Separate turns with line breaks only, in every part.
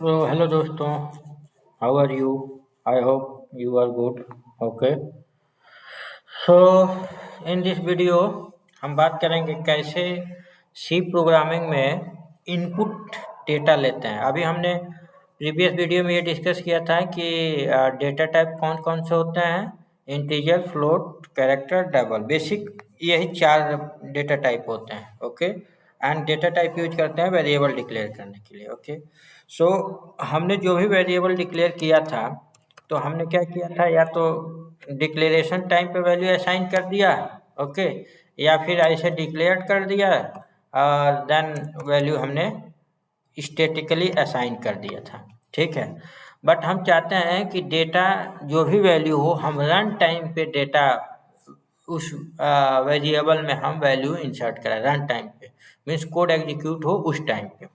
So, hello दोस्तों, how are you? I hope you are good. Okay. So, in this video हम बात करेंगे कैसे सी प्रोग्रामिंग में इनपुट डेटा लेते हैं। अभी हमने प्रीवियस वीडियो में ये डिस्कस किया था कि डेटा टाइप कौन कौन से होते हैं, integer, float, character, double. Basic यही चार डेटा टाइप होते हैं। Okay. And data type use करते हैं वेरिएबल डिक्लेयर करने के लिए। ओके। सो हमने जो भी वेरिएबल डिक्लेयर किया था, तो हमने क्या किया था, या तो डिक्लेरेशन टाइम पे वैल्यू असाइन कर दिया, ओके, या फिर ऐसे डिक्लेयर कर दिया और देन वैल्यू हमने स्टैटिकली असाइन कर दिया था। ठीक है। बट हम चाहते हैं कि डेटा जो भी वैल्यू हो, हम रन टाइम पे डेटा उस वेरिएबल में हम वैल्यू इंसर्ट करें रन टाइम पे, मीन्स कोड एग्जीक्यूट हो उस टाइम पे।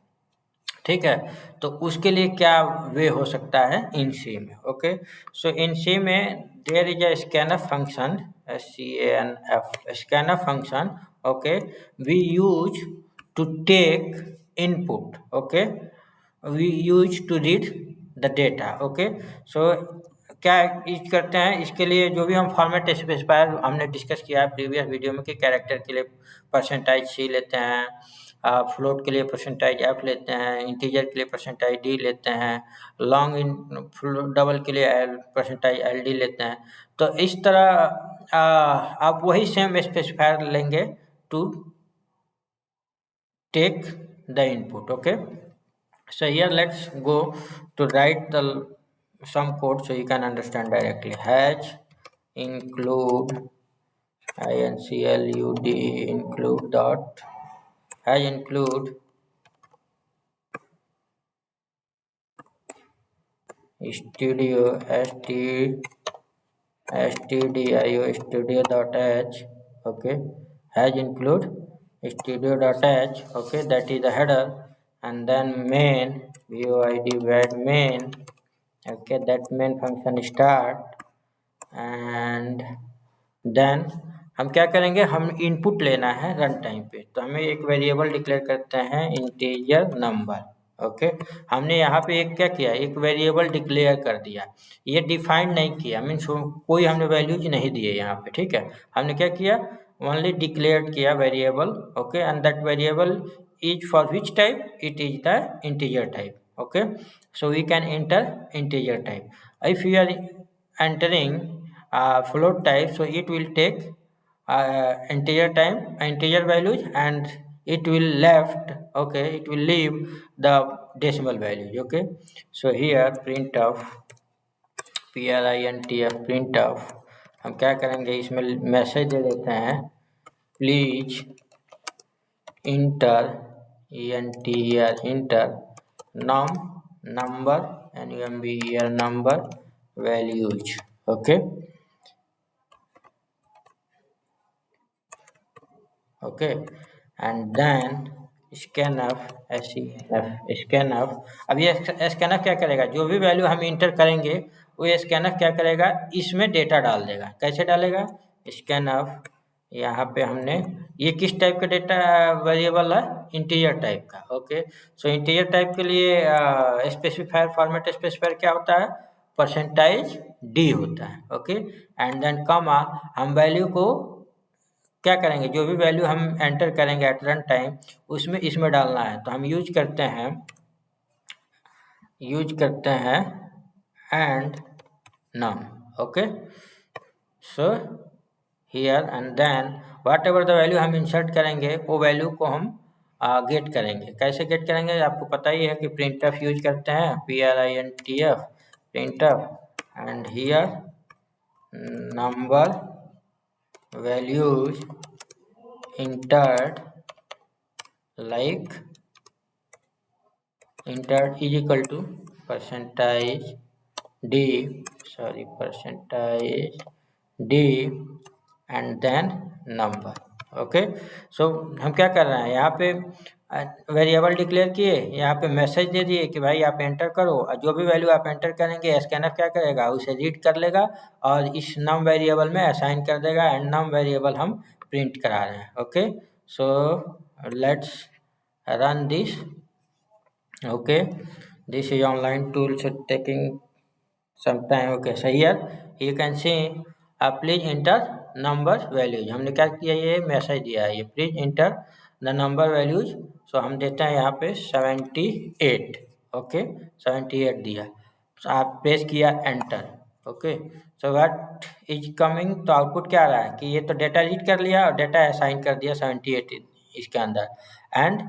ठीक है। तो उसके लिए क्या वे हो सकता है इन सी में। ओके। सो इन सी में there is a scanf function, SCANF scanf function. Okay. We use to take input. Okay. We use to read the data. Okay. So क्या यूज करते हैं इसके लिए, जो भी हम फॉर्मेट स्पेसिफायर हमने डिस्कस किया है प्रीवियस वीडियो में कि कैरेक्टर के लिए %C लेते हैं, फ्लोट के लिए %F लेते हैं, इंटीजर के लिए %D लेते हैं, लॉन्ग इन डबल के लिए %LD लेते हैं। तो इस तरह आप वही सेम स्पेसिफायर लेंगे to take the input. Okay. So here let's go to write the some code so you can understand directly. Hash include include include dot hash include studio stdio studio dot h. Okay. Hash include studio dot h. Okay, that is the header, and then main void var main. Okay, that main function start, and then हम क्या करेंगे, हम input लेना है run time पे, तो हमें एक वेरिएबल डिक्लेयर करते हैं इंटीजर नंबर। ओके। हमने यहाँ पे एक क्या किया, एक वेरिएबल डिक्लेयर कर दिया, ये डिफाइन नहीं किया, मीन्स कोई हमने वैल्यूज नहीं दिए यहाँ पे। ठीक है। हमने क्या किया, ओनली डिक्लेयर किया variable. Okay. And that variable is for which type, it is the integer type. Okay. So we can enter integer type. If you are entering float type, so it will take integer values, and it will left, okay, it will leave the decimal values. Okay. So here printf printf हम क्या करेंगे, इसमें message दे देते हैं, please inter inter number number values. Okay. Okay. And then scanf scanf। अब ये scanf क्या करेगा, जो भी वैल्यू हम इंटर करेंगे वो scanf क्या करेगा, इसमें डेटा डाल देगा। कैसे डालेगा, scanf यहाँ पे हमने ये किस टाइप का डेटा वेरिएबल है, इंटीजर टाइप का। ओके। सो इंटीजर टाइप के लिए स्पेसिफायर फॉर्मेट स्पेसिफायर क्या होता है, %D होता है। ओके। एंड देन कॉमा, हम वैल्यू को क्या करेंगे, जो भी वैल्यू हम एंटर करेंगे एट रन टाइम उसमें इसमें डालना है, तो हम यूज करते हैं and num. Okay. So here and then whatever the value हम इंसर्ट करेंगे वो वैल्यू को हम गेट करेंगे। कैसे गेट करेंगे, आपको पता ही है कि printf यूज करते हैं, printf printf and here number values entered is equal to %D and then number। Okay. So हम क्या कर रहे हैं, यहाँ पे वेरिएबल डिक्लेयर किए, यहाँ पे मैसेज दे दिए कि भाई आप एंटर करो, और जो भी वैल्यू आप एंटर करेंगे स्कैनर क्या करेगा, उसे रीड कर लेगा और इस नम वेरिएबल में असाइन कर देगा, एंड नम वेरिएबल हम प्रिंट करा रहे हैं। Okay. So let's run this. Okay. This is online tool, so taking some time. Okay, so here you can see please enter number values. हमने क्या किया, ये मैसेज दिया है, ये please enter the number values. So हम देते हैं यहाँ पे 78. ओके, 78 दिया, so आप प्रेस किया enter. Okay, so what is coming, तो आउटपुट क्या आ रहा है कि ये तो डेटा रीड कर लिया और डेटा असाइन कर दिया 78 इसके अंदर. And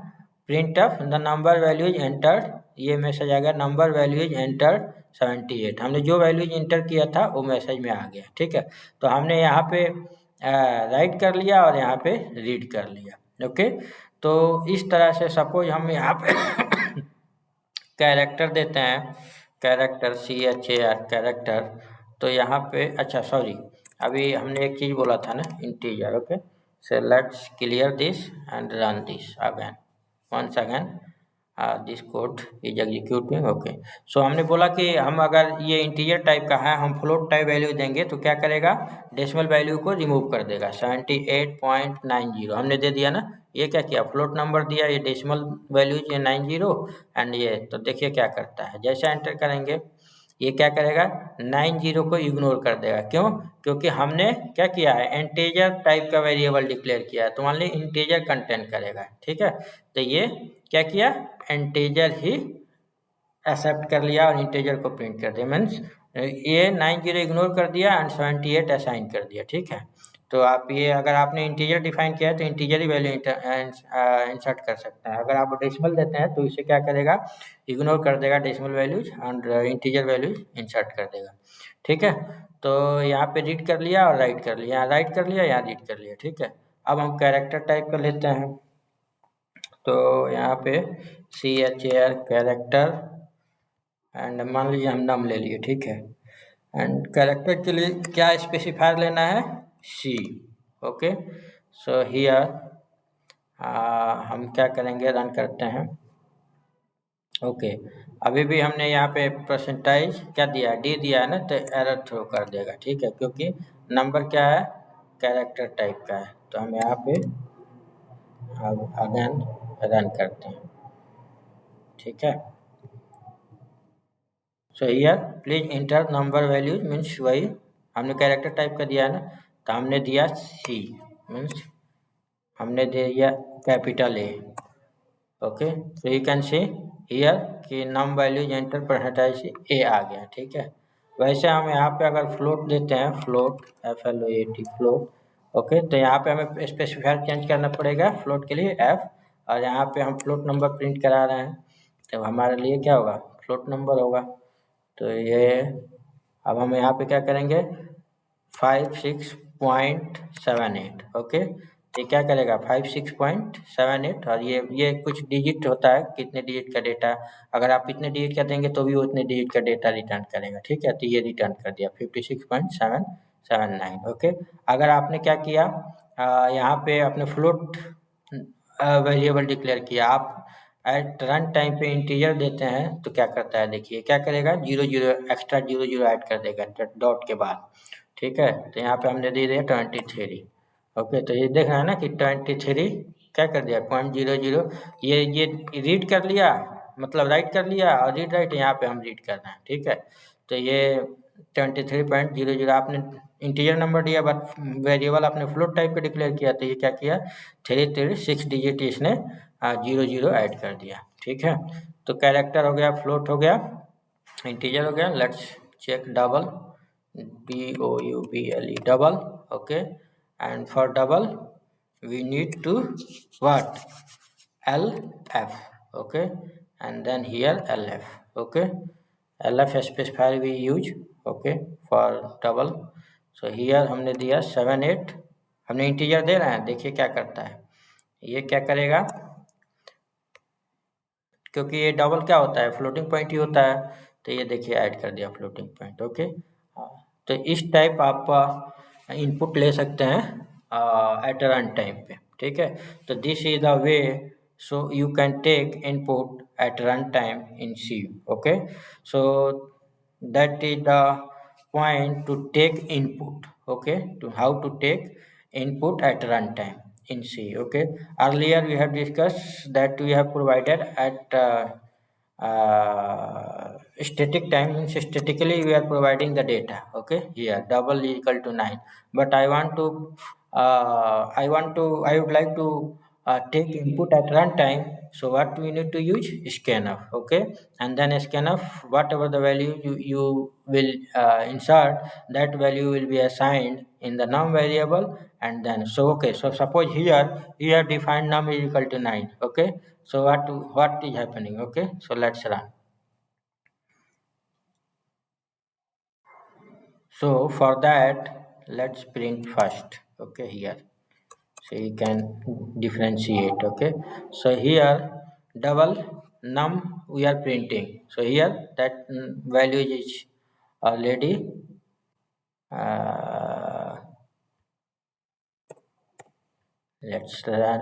print of the number values entered, ये मैसेज आ गया नंबर वैल्यूज एंटर्ड 78. हमने जो वैल्यूज इंटर किया था वो मैसेज में आ गया. ठीक है, तो हमने यहाँ पे राइट कर लिया और यहाँ पे रीड कर लिया. ओके, तो इस तरह से सपोज हम यहाँ पे कैरेक्टर देते हैं, कैरेक्टर CHAR कैरेक्टर. तो यहाँ पे अच्छा सॉरी, अभी हमने एक चीज़ बोला था ना, integer. Okay, so let's clear this and run this again, once again this code is executing. Okay, so हमने बोला कि हम अगर ये इंटीजर टाइप का है, हम फ्लोट टाइप वैल्यू देंगे तो क्या करेगा, डेसिमल वैल्यू को रिमूव कर देगा. 78.90 हमने दे दिया ना, ये क्या किया, फ्लोट नंबर दिया, ये डेसिमल वैल्यू ये 90 एंड ये, तो देखिए क्या करता है, जैसे एंटर करेंगे ये क्या करेगा, 90 को इग्नोर कर देगा. क्यों, क्योंकि हमने क्या किया है, इंटीजर टाइप का वेरिएबल डिक्लेयर किया है, तो मान ली इंटीजर कंटेंट करेगा. ठीक है, तो ये क्या किया, इंटीजर ही एक्सेप्ट कर लिया और इंटीजर को प्रिंट कर दिया. मीन्स ये 90 इग्नोर कर दिया एंड 78 असाइन कर दिया. ठीक है, तो आप ये अगर आपने इंटीजर डिफाइन किया है तो इंटीजर ही वैल्यू इंसर्ट कर सकते हैं. अगर आप डेसिमल देते हैं तो इसे क्या करेगा, इग्नोर कर देगा decimal values and integer values insert कर देगा. ठीक है, तो यहाँ पे रीड कर लिया और राइट कर लिया, यहाँ राइट कर लिया, यहाँ रीड कर लिया. ठीक है, अब हम कैरेक्टर टाइप कर लेते हैं. तो यहाँ पे CHAR कैरेक्टर एंड मान लीजिए हम नाम ले लिए. ठीक है, एंड कैरेक्टर के लिए क्या स्पेसिफायर लेना है, C. ओके, सो हियर हम क्या करेंगे, रन करते हैं. ओके, अभी भी हमने यहाँ पे परसेंटाइज क्या दिया है, D दिया है ना, तो एरर थ्रो कर देगा. ठीक है, क्योंकि नंबर क्या है, कैरेक्टर टाइप का है. तो हम यहाँ पे अब अगेन रन करते हैं. ठीक है, so here please inter number values, means वही हमने कैरेक्टर टाइप का दिया है ना, तो हमने दिया C, मीन्स हमने दे दिया capital A. Okay, so you can see here कि नम वैल्यूज एंटर परसेंटाइज A आ गया. ठीक है, वैसे हम यहाँ पे अगर फ्लोट देते हैं, फ्लोट FLOAT फ्लोट. ओके, तो यहाँ पे हमें स्पेसिफायर चेंज करना पड़ेगा फ्लोट के लिए F, और यहाँ पे हम फ्लोट नंबर प्रिंट करा रहे हैं, तो हमारे लिए क्या होगा, फ्लोट नंबर होगा. तो ये अब हम यहाँ पे क्या करेंगे, 56.78. ओके, तो ये क्या करेगा, 56.78, और ये कुछ डिजिट होता है, कितने डिजिट का डेटा, अगर आप इतने डिजिट का देंगे तो भी उतने डिजिट का डेटा रिटर्न करेगा. ठीक है, तो ये रिटर्न कर दिया 56.779. ओके, अगर आपने क्या किया, यहाँ पे अपने फ्लोट वेरिएबल डिक्लेयर किया, आप एट रन टाइम पे इंटीजर देते हैं तो क्या करता है, देखिए क्या करेगा, 00 एक्स्ट्रा 00 ऐड कर देगा डॉट के बाद. ठीक है, तो यहाँ पे हमने दे दिया 23. ओके, तो ये देख रहे हैं ना कि 23 क्या कर दिया, 0.00, ये रीड कर लिया, मतलब राइट कर लिया, और रीड राइट यहाँ पे हम रीड कर रहे हैं. ठीक है, तो ये 23.00 आपने इंटीजर नंबर दिया, बट वेरिएबल आपने फ्लोट टाइप पे डिक्लेयर किया, तो ये क्या किया, 6 डिजिट इसने 00 ऐड कर दिया. ठीक है, तो कैरेक्टर हो गया, फ्लोट हो गया, इंटीजर हो गया. Let's check double, DOUBLE double. Okay, and for double we need to what, LF. Okay, and then here LF. Okay, LF specifier we use. Okay, for double. So here हमने दिया 78, हमने integer दे रहे हैं, देखिए क्या करता है, ये क्या करेगा, क्योंकि ये डबल क्या होता है, फ्लोटिंग पॉइंट ही होता है, तो ये देखिए ऐड कर दिया फ्लोटिंग पॉइंट. ओके, तो इस टाइप आप इनपुट ले सकते हैं एट रन टाइम पे. ठीक है, तो this is the way, so you can take input at run time in C. Okay, so that is the point to take input. Okay, to how to take input at runtime in C. Okay, earlier we have discussed that we have provided at static time means statically we are providing the data. Okay, here double is equal to 9, but I would like to take input at runtime. So what we need to use? Scanf. Okay, and then scanf, whatever the value you will insert, that value will be assigned in the num variable. And then so okay, so suppose here you have defined num is equal to 9. Okay, so what is happening? Okay, so let's run. So for that, let's print first. Okay, here. So you can differentiate. Okay, so here double num we are printing. So here that value is already uh, let's run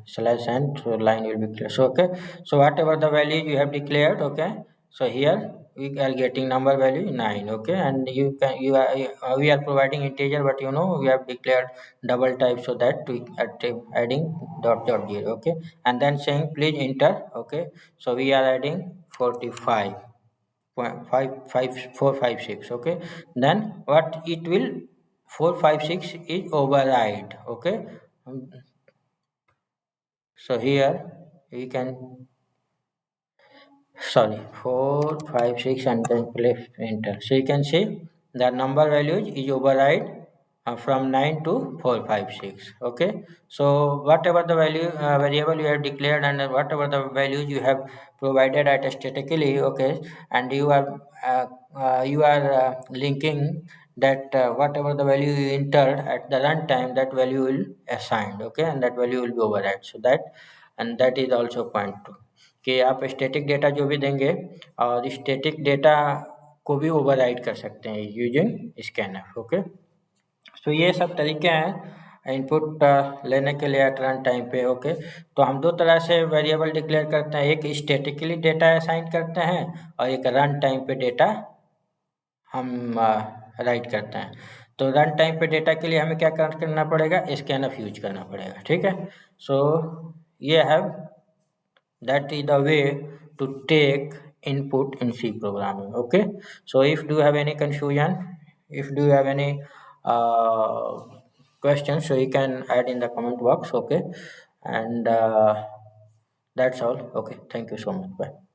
slash n, so line will be clear. So okay, so whatever the value you have declared, okay, so here we are getting number value 9. Okay, and we are providing integer, but we have declared double type, so that we are adding dot 0. Okay, and then saying please enter. Okay, so we are adding 45 456. Okay, then what it will, 456 is override. Okay, so here we can, sorry, 456, and then click enter. So you can see the number values is override from 9 to 456. Okay, so whatever the value variable you have declared, and whatever the values you have provided at statically. Okay, and you are linking that whatever the value you entered at the runtime, that value will assigned. Okay, and that value will be override. So that, and that is also point 2, कि आप static data जो भी देंगे, और static data को भी override कर सकते हैं यूजिंग स्कैनर. ओके, तो ये सब तरीके हैं इनपुट लेने के लिए एट रन टाइम पे. ओके, तो हम दो तरह से वेरिएबल डिक्लेयर करते हैं, एक स्टैटिकली डेटा असाइन करते हैं, और एक रन टाइम पे डेटा हम राइट करते हैं. तो रन टाइम पे डेटा के लिए हमें क्या करना पड़ेगा? स्कैनफ यूज करना पड़ेगा. ठीक है, सो ये है, that is the way to take input in C programming. Okay, so if do you have any confusion, if do you have any uh, questions, so you can add in the comment box. Okay, and that's all. Okay, thank you so much. Bye.